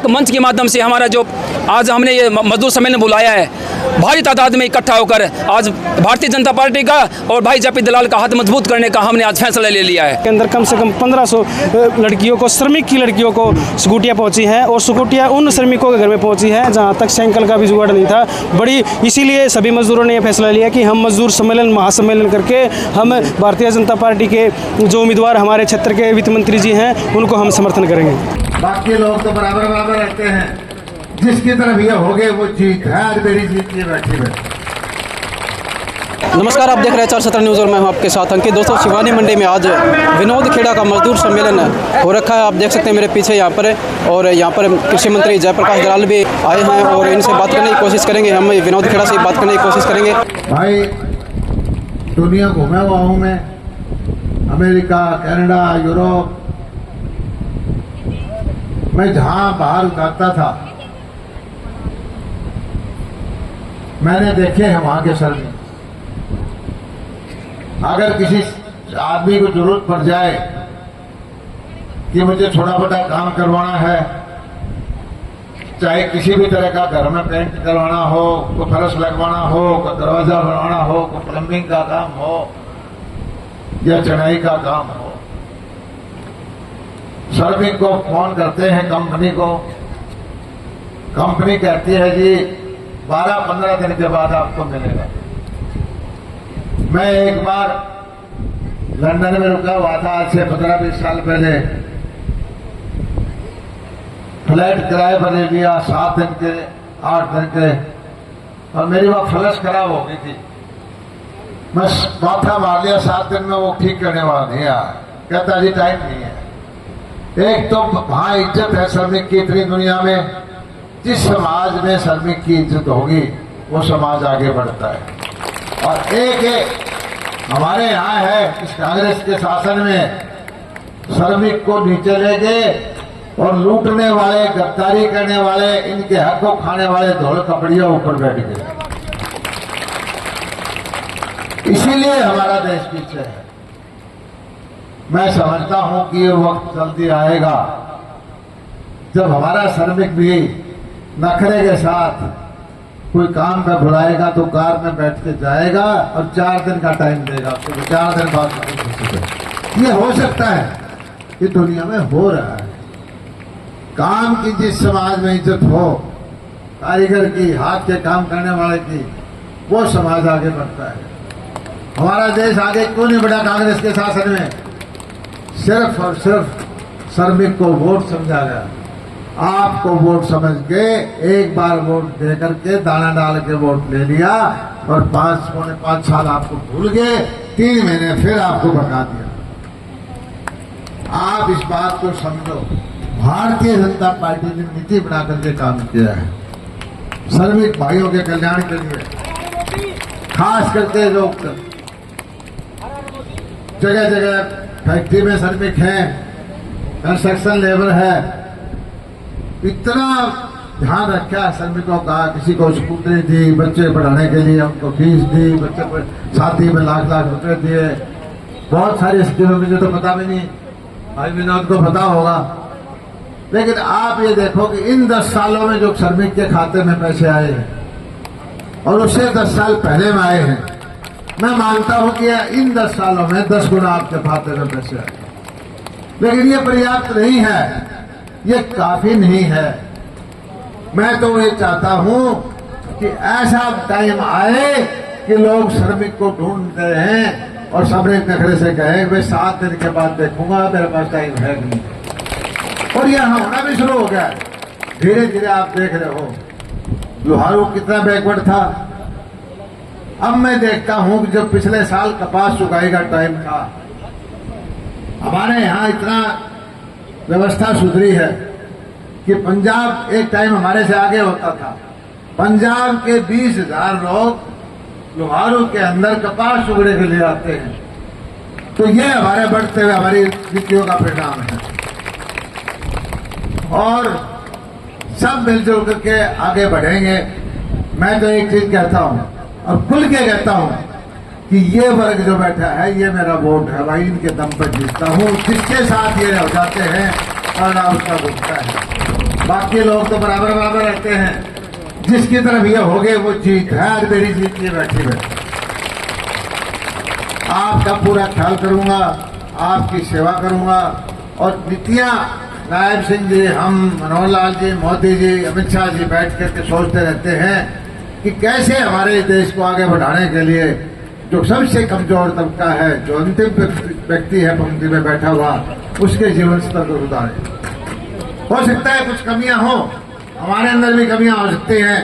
मंच के माध्यम से हमारा जो आज हमने ये मजदूर सम्मेलन बुलाया है, भारी तादाद में इकट्ठा होकर आज भारतीय जनता पार्टी का और भाई जेपी दलाल का हाथ मजबूत करने का हमने आज फैसला ले लिया है। के अंदर कम से कम 1500 लड़कियों को, श्रमिक की लड़कियों को स्कूटियाँ पहुंची हैं और स्कूटियाँ उन श्रमिकों के घर में पहुंची हैं जहां तक साइकिल का भी जुगाड़ नहीं था। बड़ी इसीलिए सभी मजदूरों ने यह फैसला लिया कि हम मजदूर सम्मेलन, महासम्मेलन करके हम भारतीय जनता पार्टी के जो उम्मीदवार हमारे क्षेत्र के वित्त मंत्री जी हैं उनको हम समर्थन करेंगे। बाकी लोग तो बराबर बराबर रहते हैं, जिसकी तरफ ये हो गए वो जीत है। आज मेरी जीत की बैठी है। नमस्कार, आप देख रहे हैं 417 न्यूज़ और मैं हूं आपके साथ अंकित। दोस्तों, शिवानी मंडी में आज विनोद खेड़ा का मजदूर सम्मेलन हो रखा है। आप देख सकते हैं मेरे पीछे यहाँ पर, और यहाँ पर कृषि मंत्री जयप्रकाश दलाल भी आए हैं और इनसे बात करने की कोशिश करेंगे। हम विनोद खेड़ा से बात करने की कोशिश करेंगे। भाई, दुनिया घूमा हुआ हूँ मैं, अमेरिका, कनाडा, यूरोप। मैं जहाँ बाहर उतरता था मैंने देखे हैं वहाँ के श्रमिक। अगर किसी आदमी को जरूरत पड़ जाए कि मुझे छोटा मोटा काम करवाना है, चाहे किसी भी तरह का घर में पेंट करवाना हो, कोई फर्श लगवाना हो, कोई दरवाजा बनवाना हो, कोई प्लम्बिंग का काम हो या चढ़ाई का काम हो, श्रमिक को फोन करते हैं कंपनी को। कंपनी कहती है जी 12-15 दिन के बाद आपको मिलेगा। मैं एक बार लंदन में रुका हुआ था, आज से 15-20 साल पहले। फ्लैट किराए पर ले लिया 7 दिन के, 8 दिन के, और मेरी वहां फ्लश खराब हो गई थी। मैं माथा मार लिया, 7 दिन में वो ठीक करने वाला नहीं आया। कहता जी टाइम नहीं है। एक तो वहां इज्जत है श्रमिक की इतनी दुनिया में। जिस समाज में श्रमिक की इज्जत होगी वो समाज आगे बढ़ता है। और एक हमारे यहाँ है, इस कांग्रेस के शासन में श्रमिक को नीचे ले गए और लूटने वाले, गद्दारी करने वाले, इनके हक को खाने वाले धोल कपड़ियां ऊपर बैठ गए। इसीलिए हमारा देश पीछे है। मैं समझता हूं कि ये वक्त जल्दी आएगा जब हमारा श्रमिक भी नखरे के साथ कोई काम पे बुलाएगा तो कार में बैठ के जाएगा और 4 दिन का टाइम देगा, तो 4 दिन बाद ये हो सकता है। ये दुनिया में हो रहा है। काम की जिस समाज में इज्जत हो, कारीगर की, हाथ के काम करने वाले की, वो समाज आगे बढ़ता है। हमारा देश आगे क्यों नहीं बढ़ा कांग्रेस के शासन में? सिर्फ और सिर्फ श्रमिक को वोट समझा गया। आपको वोट समझ के एक बार वोट दे करके दाना डाल के वोट ले लिया और 5 साल आपको भूल गए, 3 महीने फिर आपको भगा दिया। आप इस बात को समझो, भारतीय जनता पार्टी ने नीति बना करके काम किया है श्रमिक भाइयों के कल्याण के लिए। खास करके जो जगह जगह फैक्ट्री में श्रमिक हैं, कंस्ट्रक्शन लेबर है, इतना ध्यान रखा श्रमिकों का। किसी को स्कूटरी दी, बच्चे पढ़ाने के लिए उनको फीस दी, बच्चे को शादी में लाख रुपए दिए। बहुत सारी स्कीमों मुझे तो पता भी नहीं, भाई विनोद को पता होगा। लेकिन आप ये देखो कि इन 10 सालों में जो श्रमिक के खाते में पैसे आए हैं और उससे 10 साल पहले में आए हैं, मैं मानता हूं कि इन 10 सालों में 10 गुना आपके खाते में पैसे आए। लेकिन ये पर्याप्त नहीं है, ये काफी नहीं है। मैं तो ये चाहता हूं कि ऐसा टाइम आए कि लोग श्रमिक को ढूंढ रहे हैं और सबने नखरे से कहे मैं 7 दिन के बाद देखूंगा, मेरे पास टाइम है नहीं। और यह होना भी शुरू हो गया। धीरे धीरे आप देख रहे हो लोहारू कितना बैकवर्ड था। अब मैं देखता हूं कि जब पिछले साल कपास चुकाई का टाइम था, हमारे यहाँ इतना व्यवस्था सुधरी है कि पंजाब एक टाइम हमारे से आगे होता था। पंजाब के 20,000 लोग लोहारू के अंदर कपास चुगड़े के लिए आते हैं। तो ये हमारे बढ़ते हुए हमारी नीतियों का परिणाम है। और सब मिलजुल करके आगे बढ़ेंगे। मैं तो एक चीज कहता हूं और खुल के कहता हूं कि ये वर्ग जो बैठा है ये मेरा वोट है भाई, इनके दम पर जीतता हूं। जिसके साथ ये हो जाते हैं और ना उसका भुगता है। बाकी लोग तो बराबर बराबर रहते हैं। जिसकी तरफ ये हो गए वो जीत है। आज मेरी जीत ये बैठी है। आपका पूरा ख्याल करूंगा, आपकी सेवा करूंगा। और नीतियां नायब सिंह जी, हम, मनोहर लाल जी, मोदी जी, अमित शाह जी बैठ करके सोचते रहते हैं कि कैसे हमारे देश को आगे बढ़ाने के लिए जो सबसे कमजोर तबका है, जो अंतिम व्यक्ति है पंक्ति में बैठा हुआ, उसके जीवन स्तर को सुधारें। हो सकता है कुछ कमियां हो, हमारे अंदर भी कमियां हो सकती हैं,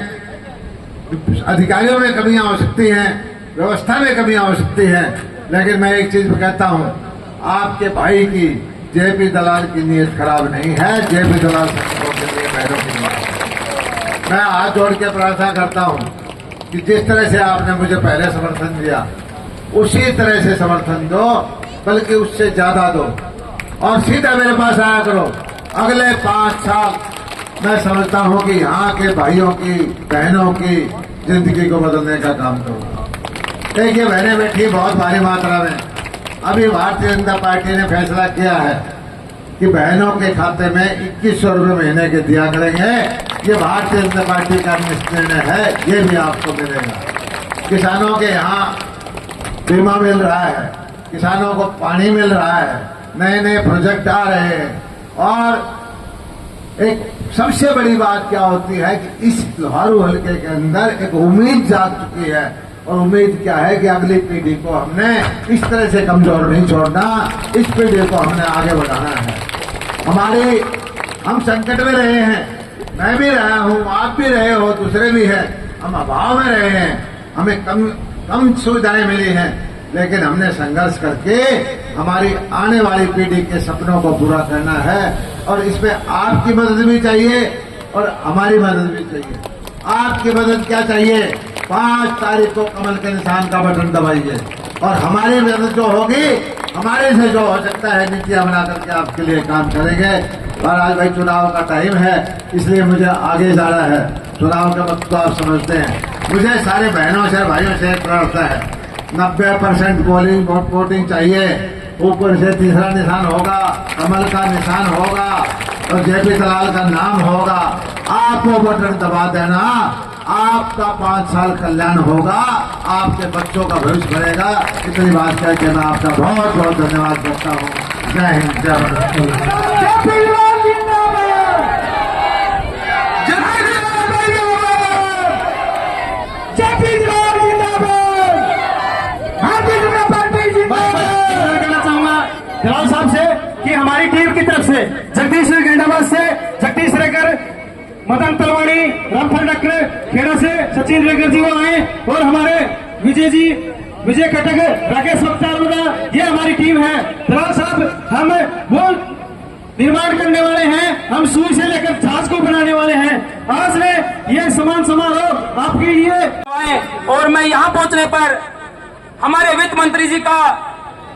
अधिकारियों में कमियां हो सकती हैं, व्यवस्था में कमियां हो सकती हैं, लेकिन मैं एक चीज कहता हूं, आपके भाई की जेपी दलाल की नीयत खराब नहीं है। जेपी दलाल सैनिकों के लिए बहनों की बात। मैं हाथ जोड़ के प्रार्थना करता हूं कि जिस तरह से आपने मुझे पहले समर्थन दिया, उसी तरह से समर्थन दो, बल्कि उससे ज्यादा दो, और सीधा मेरे पास आया करो। अगले 5 साल मैं समझता हूं कि यहाँ के भाइयों की, बहनों की जिंदगी को बदलने का काम करूंगा। देखिए, बहनें बैठी बहुत भारी मात्रा में। अभी भारतीय जनता पार्टी ने फैसला किया है कि बहनों के खाते में 2100 रुपये महीने के दिया करेंगे। ये भारतीय जनता पार्टी का निर्णय है, ये भी आपको मिलेगा। किसानों के यहाँ बीमा मिल रहा है, किसानों को पानी मिल रहा है, नए नए प्रोजेक्ट आ रहे हैं। और एक सबसे बड़ी बात क्या होती है कि इस लोहारू हल्के के अंदर एक उम्मीद जाग चुकी है। और उम्मीद क्या है कि अगली पीढ़ी को हमने इस तरह से कमजोर नहीं छोड़ना, इस पीढ़ी को हमने आगे बढ़ाना है। हम संकट में रहे हैं, मैं भी रहा हूं, आप भी रहे हो, दूसरे भी हैं। हम अभाव में रहे हैं, हमें कम सुविधाएं मिली हैं, लेकिन हमने संघर्ष करके हमारी आने वाली पीढ़ी के सपनों को पूरा करना है। और इसमें आपकी मदद भी चाहिए और हमारी मदद भी चाहिए। आपकी मदद क्या चाहिए? 5 तारीख को कमल के निशान का बटन दबाइए, और हमारी मदद जो होगी, हमारे से जो हो सकता है, नीतियां बना करके आपके लिए काम करेंगे। और आज भाई चुनाव का टाइम है, इसलिए मुझे आगे जाना है। चुनाव का वक्त तो आप समझते हैं। मुझे सारे बहनों से, भाइयों से प्रार्थना है, 90% वोटिंग चाहिए। ऊपर से तीसरा निशान होगा, कमल का निशान होगा और जेपी दलाल का नाम होगा। आप वो बटन दबा देना, आपका 5 साल कल्याण होगा, आपके बच्चों का भविष्य बढ़ेगा। इतनी बात करके मैं आपका बहुत बहुत धन्यवाद करता हूँ। जय हिंद, जय भारत। दलाल साहब से कि हमारी टीम की तरफ से जगदीश गेंडाबाद से जगदीश रेगर, मदन तलवाड़ी, रामफल डक्कर, खेड़ा से सचिन रेगर जी वो आए, और हमारे विजय जी, विजय कटक, राकेश बख्तार, ये हमारी टीम है। दलाल साहब, हम वो निर्माण करने वाले हैं, हम सुई से लेकर जहाज को बनाने वाले हैं। आज में ये समान समारोह आपके लिए। और मैं यहाँ पहुँचने पर हमारे वित्त मंत्री जी का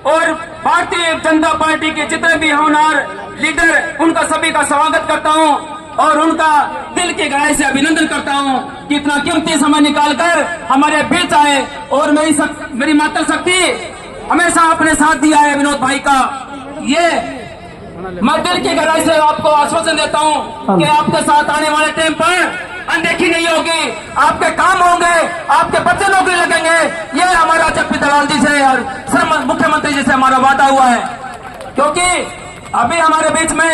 और भारतीय जनता पार्टी के जितने भी होनहार लीडर, उनका सभी का स्वागत करता हूं और उनका दिल की गहराई से अभिनंदन करता हूं कि इतना कीमती समय निकालकर हमारे बीच आए। और मेरी माता शक्ति हमेशा अपने साथ दिया है विनोद भाई का। ये मैं दिल की गहराई से आपको आश्वासन देता हूं कि आपके साथ आने वाले टाइम पर अनदेखी नहीं होगी, आपके काम होंगे, आपके बच्चे नौकरी लगेंगे। ये हमारा जेपी दलाल जी से और मुख्यमंत्री जी से हमारा वादा हुआ है। क्योंकि अभी हमारे बीच में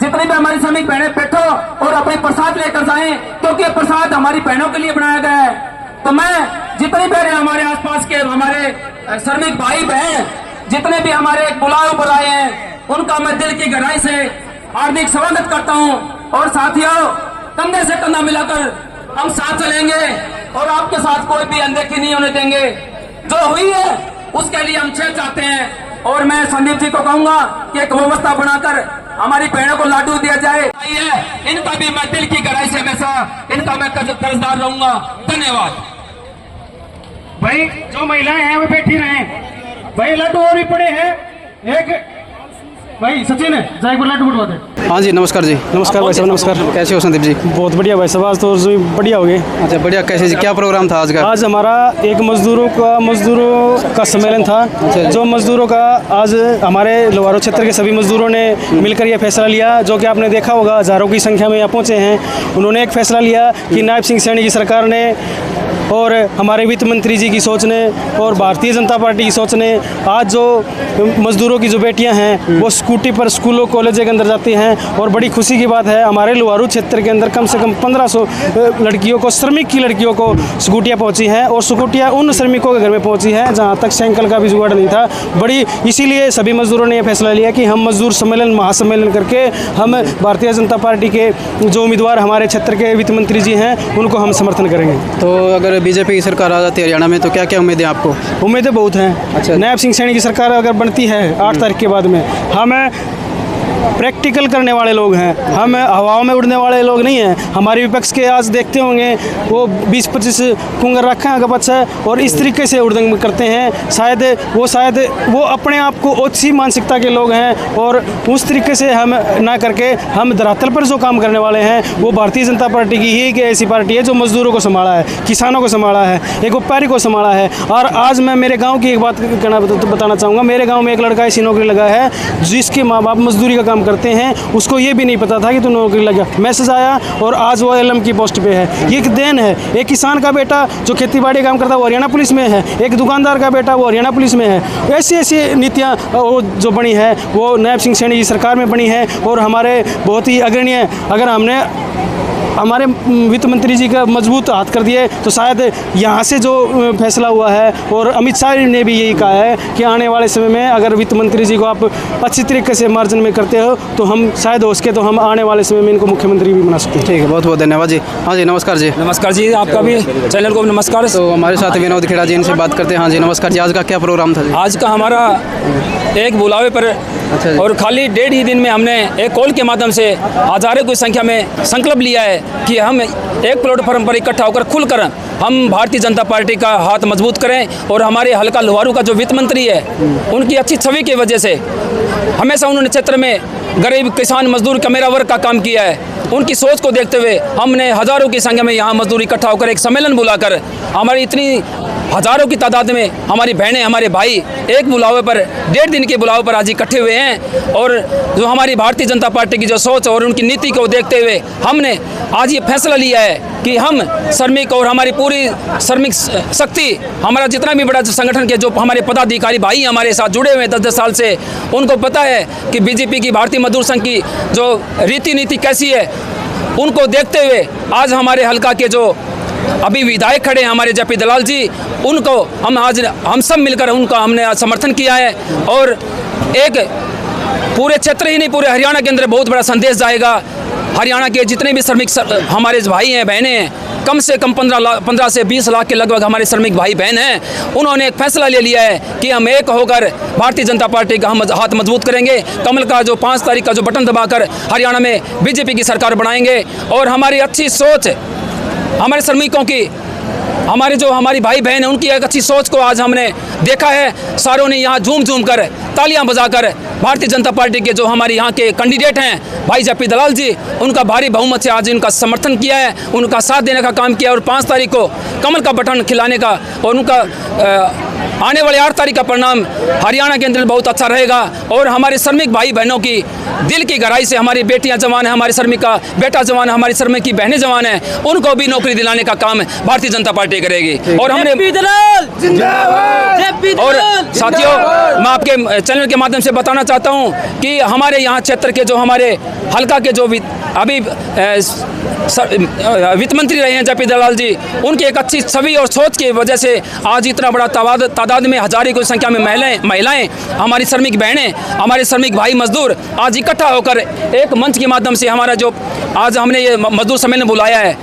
जितनी भी हमारी श्रमिक बहनें बैठो और अपने प्रसाद लेकर जाएं, क्योंकि प्रसाद हमारी बहनों के लिए बनाया गया है। तो मैं जितनी बहनें हमारे आसपास के हमारे श्रमिक भाई बहन जितने भी हमारे बुलाए पर आए हैं, उनका मैं दिल की गहराई से हार्दिक स्वागत करता हूं। और साथियों, कंधे से कंधा मिलाकर हम साथ चलेंगे और आपके साथ कोई भी अनदेखी नहीं होने देंगे। जो हुई है उसके लिए हम छेड़ चाहते हैं। और मैं संदीप जी को कहूंगा कि एक व्यवस्था बनाकर हमारी बहनों को लाडू दिया जाए। इनका भी मैं दिल की गहराई से हमेशा इनका मैं कर्जदार रहूंगा। धन्यवाद। भाई, जो महिलाएं हैं वो बैठी रहे, भाई लड्डू और भी पड़े हैं। एक भाई सचिन है जाए लाइट बुटवा दे। हाँ जी नमस्कार जी। नमस्कार भाई साहब, नमस्कार। कैसे हो संदीप जी? बहुत बढ़िया भाई साहब, आज तो बढ़िया हो गए। अच्छा बढ़िया। कैसे जी, क्या प्रोग्राम था आज का? आज हमारा एक मजदूरों का सम्मेलन था, जो मजदूरों का आज हमारे लोहारू क्षेत्र के सभी मजदूरों ने मिलकर यह फैसला लिया, जो कि आपने देखा होगा हज़ारों की संख्या में यहाँ पहुँचे हैं। उन्होंने एक फैसला लिया कि नायब सिंह सैनी की सरकार ने और हमारे वित्त मंत्री जी की सोच ने और भारतीय जनता पार्टी की सोच ने आज जो मजदूरों की जो बेटियां हैं वो स्कूटी पर स्कूलों कॉलेजों के अंदर जाती हैं, और बड़ी खुशी की बात है हमारे लोहारू क्षेत्र के अंदर कम से कम 1500 लड़कियों को, श्रमिक की लड़कियों को स्कूटियाँ पहुंची हैं, और स्कूटियाँ उन श्रमिकों के घर में पहुंची हैं जहां तक साइकिल का भी जुगाड़ नहीं था। बड़ी इसीलिए सभी मजदूरों ने यह फैसला लिया कि हम मजदूर सम्मेलन, महासम्मेलन करके हम भारतीय जनता पार्टी के जो उम्मीदवार हमारे क्षेत्र के वित्त मंत्री जी हैं उनको हम समर्थन करेंगे। तो अगर बीजेपी की सरकार आ जाती है हरियाणा में तो क्या क्या उम्मीदें आपको? उम्मीदें बहुत हैं। अच्छा। नायब सिंह सैनी की सरकार अगर बनती है 8 तारीख के बाद में, हमें प्रैक्टिकल करने वाले लोग हैं, हम हवाओं में उड़ने वाले लोग नहीं हैं। हमारे विपक्ष के आज देखते होंगे वो 20-25 कुंगर रखे हैं गपच है और इस तरीके से उड़दंग करते हैं। शायद वो अपने आप को ओछी मानसिकता के लोग हैं, और उस तरीके से हम ना करके हम धरातल पर जो काम करने वाले हैं वो भारतीय जनता पार्टी की ही एक ऐसी पार्टी है जो मजदूरों को संभाला है, किसानों को संभाला है, एक व्यापारी को संभाला है। और आज मैं मेरे गाँव की एक बात बताना चाहूँगा। मेरे गाँव में एक लड़का ऐसी नौकरी लगा है जिसके माँ बाप मजदूरी का काम करते हैं, उसको ये भी नहीं पता था कि तू नौकरी लगा, मैसेज आया और आज वो एलएम की पोस्ट पे है। ये एक देन है। एक किसान का बेटा जो खेती-बाड़ी काम करता है वो हरियाणा पुलिस में है, एक दुकानदार का बेटा वो हरियाणा पुलिस में है। ऐसी ऐसी नीतियाँ वो जो बनी है वो नायब सिंह सैनी की सरकार में बनी है, और हमारे बहुत ही अग्रणीय, अगर हमने हमारे वित्त मंत्री जी का मजबूत हाथ कर दिए तो शायद यहाँ से जो फैसला हुआ है, और अमित शाह ने भी यही कहा है कि आने वाले समय में अगर वित्त मंत्री जी को आप अच्छी तरीके से मार्जिन में करते हो तो हम शायद हो सके तो हम आने वाले समय में इनको मुख्यमंत्री भी बना सकते हैं। ठीक है, बहुत बहुत धन्यवाद जी। हाँ जी नमस्कार जी। नमस्कार जी, आपका भी चैनल को नमस्कार। तो हमारे साथ विनोद खेड़ा जी, इनसे बात करते हैं। हाँ जी नमस्कार जी। आज का क्या प्रोग्राम था जी? आज का हमारा एक बुलावे पर अच्छा जी। और खाली 1.5 ही दिन में हमने एक कॉल के माध्यम से हजारों की संख्या में संकल्प लिया है कि हम एक प्लेटफॉर्म पर इकट्ठा होकर खुलकर हम भारतीय जनता पार्टी का हाथ मजबूत करें। और हमारे हल्का लोहारू का जो वित्त मंत्री है उनकी अच्छी छवि की वजह से हमेशा उन्होंने क्षेत्र में गरीब किसान मजदूर का मेरा वर्ग का काम किया है। उनकी सोच को देखते हुए हमने हजारों की संख्या में यहाँ मजदूर इकट्ठा होकर एक सम्मेलन बुलाकर हमारी इतनी हजारों की तादाद में हमारी बहनें, हमारे भाई एक बुलावे पर 1.5 दिन के बुलावे पर आज इकट्ठे हुए हैं। और जो हमारी भारतीय जनता पार्टी की जो सोच और उनकी नीति को देखते हुए हमने आज ये फैसला लिया है कि हम श्रमिक और हमारी पूरी श्रमिक शक्ति, हमारा जितना भी बड़ा संगठन के जो हमारे पदाधिकारी भाई हमारे साथ जुड़े हुए हैं 10-10 साल से, उनको पता है कि बीजेपी की, भारतीय मजदूर संघ की जो रीति नीति कैसी है, उनको देखते हुए आज हमारे हल्का के जो अभी विधायक खड़े हैं हमारे जेपी दलाल जी, उनको हम सब मिलकर उनका हमने आज समर्थन किया है। और एक पूरे क्षेत्र ही नहीं पूरे हरियाणा के अंदर बहुत बड़ा संदेश जाएगा। हरियाणा के जितने भी श्रमिक हमारे भाई हैं, बहनें हैं, कम से कम 15 से 20 लाख के लगभग हमारे श्रमिक भाई बहन हैं, उन्होंने एक फैसला ले लिया है कि हम एक होकर भारतीय जनता पार्टी का हम हाथ मजबूत करेंगे। कमल का जो 5 तारीख का जो बटन दबाकर हरियाणा में बीजेपी की सरकार बनाएंगे। और हमारी अच्छी सोच, हमारे श्रमिकों की, हमारी भाई बहन है, उनकी एक अच्छी सोच को आज हमने देखा है। सारों ने यहाँ झूम झूम कर, तालियां बजाकर भारतीय जनता पार्टी के जो हमारे यहाँ के कैंडिडेट हैं भाई जेपी दलाल जी, उनका भारी बहुमत से आज इनका समर्थन किया है, उनका साथ देने का काम किया। और 5 तारीख को कमल का बटन खिलाने का और उनका आने वाले 8 तारीख का परिणाम हरियाणा के अंदर बहुत अच्छा रहेगा। और हमारे श्रमिक भाई बहनों की दिल की गहराई से, हमारी बेटियां जवान हैं, हमारे श्रमिक का बेटा जवान है, हमारी श्रमिक की बहनें जवान हैं, उनको भी नौकरी दिलाने का काम भारतीय जनता पार्टी करेगी। और हमने और साथियों, मैं आपके चैनल के माध्यम से बताना चाहता हूं कि हमारे यहाँ क्षेत्र के जो हमारे हल्का के जो अभी वित्त मंत्री रहे हैं जेपी दलाल जी, उनकी एक अच्छी छवि और सोच की वजह से आज इतना बड़ा तादाद में हजारों की संख्या में महिलाएं, हमारी श्रमिक बहनें, हमारे श्रमिक भाई मजदूर आज इकट्ठा होकर एक मंच के माध्यम से हमारा जो आज हमने ये मजदूर सम्मेलन बुलाया है,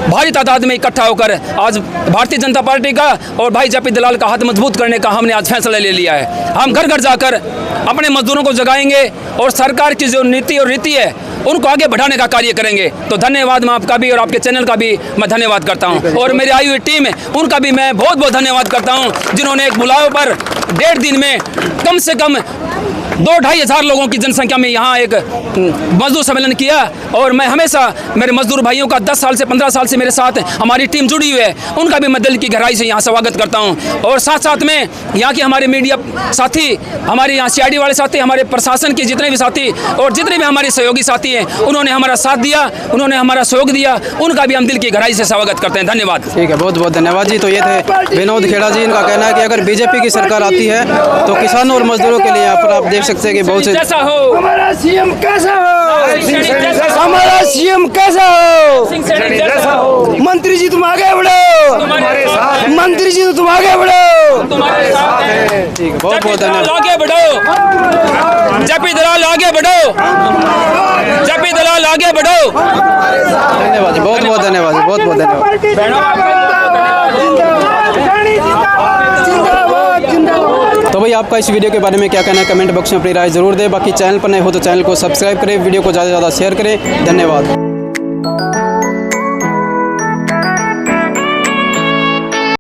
भारी तादाद में इकट्ठा होकर आज भारतीय जनता पार्टी का और भाई जेपी दलाल का हाथ मजबूत करने का हमने आज फैसला ले लिया है। हम घर घर जाकर अपने मजदूरों को जगाएंगे और सरकार की जो नीति और रीति है उनको आगे बढ़ाने का कार्य करेंगे। तो धन्यवाद, मैं आपका भी और आपके चैनल का भी मैं धन्यवाद करता हूं। और मेरी आई हुई टीम है उनका भी मैं बहुत बहुत धन्यवाद करता हूं, जिन्होंने एक बुलावे पर 1.5 दिन में कम से कम 2-2.5 हज़ार लोगों की जनसंख्या में यहाँ एक मजदूर सम्मेलन किया। और मैं हमेशा मेरे मजदूर भाइयों का 10 साल से 15 साल से मेरे साथ हमारी टीम जुड़ी हुई है, उनका भी मैं दिल की गहराई से यहाँ स्वागत करता हूँ। और साथ साथ में यहाँ के हमारे मीडिया साथी, हमारे यहाँ CID वाले साथी, हमारे प्रशासन के जितने भी साथी और जितने भी हमारे सहयोगी साथी हैं, उन्होंने हमारा साथ दिया, उन्होंने हमारा सहयोग दिया, उनका भी हम दिल की गहराई से स्वागत करते हैं। धन्यवाद। ठीक है, बहुत बहुत धन्यवाद जी। तो ये थे विनोद खेड़ा जी। इनका कहना है कि अगर बीजेपी की सरकार आती है तो किसानों और मजदूरों के लिए यहाँ पर आप देख सकते हैं कि बहुत से जैसा हो हमारा सीएम कैसा हो, हमारा सीएम कैसा हो, मंत्री जी तुम आगे बढ़ो, मंत्री जी तुम आगे बढ़ो, तुम्हारे साथ हैं। ठीक है, बहुत बहुत धन्यवाद। आगे बढ़ो, जेपी दलाल आगे बढ़ो, जेपी दलाल आगे बढ़ो। धन्यवाद जी, बहुत बहुत धन्यवाद जी, बहुत बहुत धन्यवाद। तो भाई आपका इस वीडियो के बारे में क्या कहना है, कमेंट बॉक्स में अपनी राय जरूर दें। बाकी चैनल पर नए हो तो चैनल को सब्सक्राइब करें, वीडियो को ज़्यादा से ज़्यादा शेयर करें। धन्यवाद।